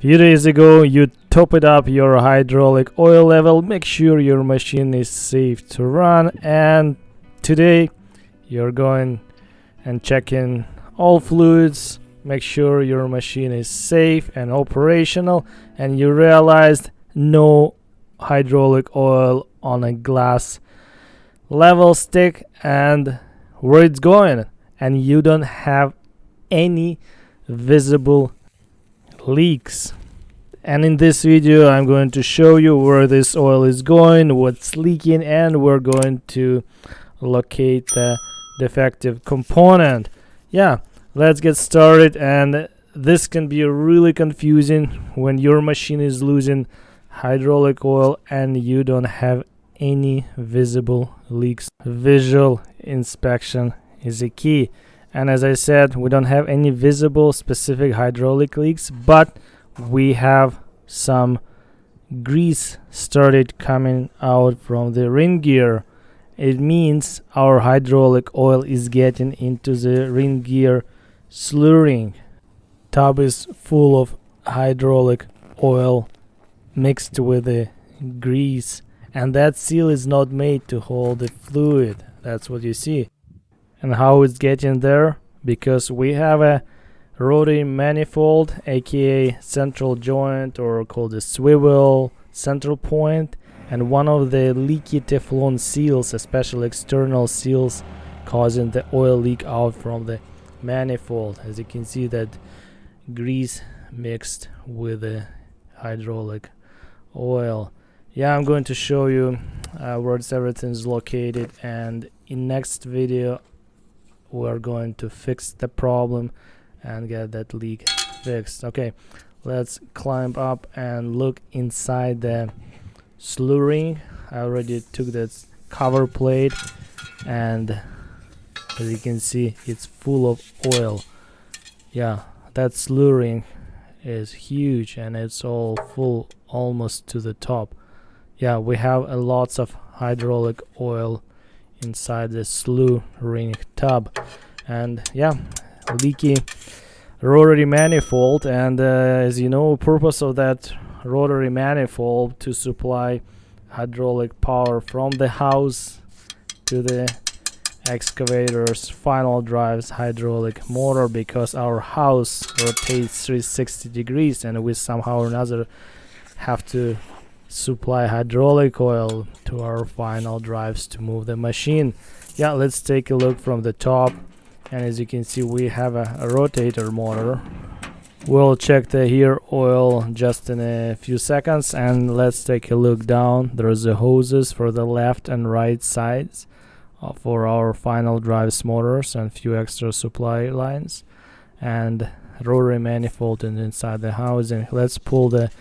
Few days ago you topped up your hydraulic oil level, make sure your machine is safe to run, and today you're going and checking all fluids, make sure your machine is safe and operational, and you realized no hydraulic oil on a glass level stick and where it's going, and you don't have any visible leaks. And in this video I'm going to show you where this oil is going, what's leaking, and we're going to locate the defective component. Yeah, let's get started. And this can be really confusing when your machine is losing hydraulic oil and you don't have any visible leaks. Visual inspection is a key, and as I said, we don't have any visible specific hydraulic leaks, but we have some grease started coming out from the ring gear. It means our hydraulic oil is getting into the ring gear slurring. Tub is full of hydraulic oil mixed with the grease, and that seal is not made to hold the fluid. That's what you see. And how it's getting there? Because we have a rotary manifold, aka central joint, or called a swivel central point, and one of the leaky Teflon seals, especially external seals, causing the oil leak out from the manifold. As you can see, that grease mixed with the hydraulic oil. Yeah, I'm going to show you where everything's located, and in next video we're going to fix the problem and get that leak fixed. Okay, let's climb up and look inside the slurring. I already took that cover plate, and as you can see, it's full of oil. Yeah, that slurring is huge and it's all full almost to the top. Yeah, we have lots of hydraulic oil inside the slurring tub, and yeah, leaky rotary manifold. And as you know, purpose of that rotary manifold to supply hydraulic power from the house to the excavator's final drive's hydraulic motor, because our house rotates 360 degrees and we somehow or another have to supply hydraulic oil to our final drives to move the machine. Yeah, let's take a look from the top, and as you can see, we have a rotator motor. We'll check the here oil just in a few seconds, and let's take a look down. There's the hoses for the left and right sides for our final drives motors, and few extra supply lines, and rotary manifold inside the housing. Let's pull the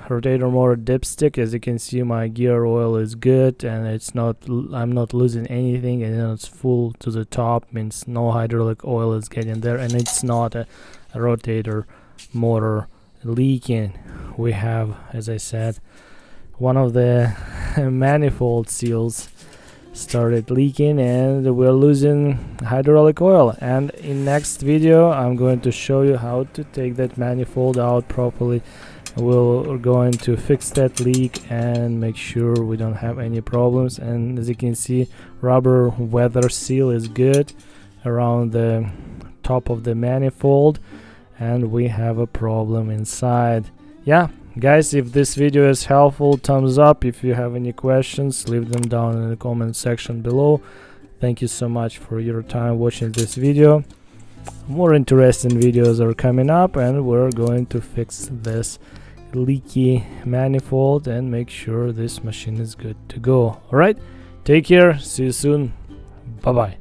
rotator motor dipstick. As you can see, my gear oil is good and it's not, I'm not losing anything, and it's full to the top, means no hydraulic oil is getting there, and it's not a rotator motor leaking. We have, as I said, one of the manifold seals started leaking and we're losing hydraulic oil. And in next video I'm going to show you how to take that manifold out properly. We're going to fix that leak and make sure we don't have any problems. And as you can see, rubber weather seal is good around the top of the manifold, and we have a problem inside. Yeah guys, if this video is helpful, thumbs up. If you have any questions, leave them down in the comment section below. Thank you so much for your time watching this video. More interesting videos are coming up, and we're going to fix this leaky manifold and make sure this machine is good to go. All right, take care, see you soon, bye bye.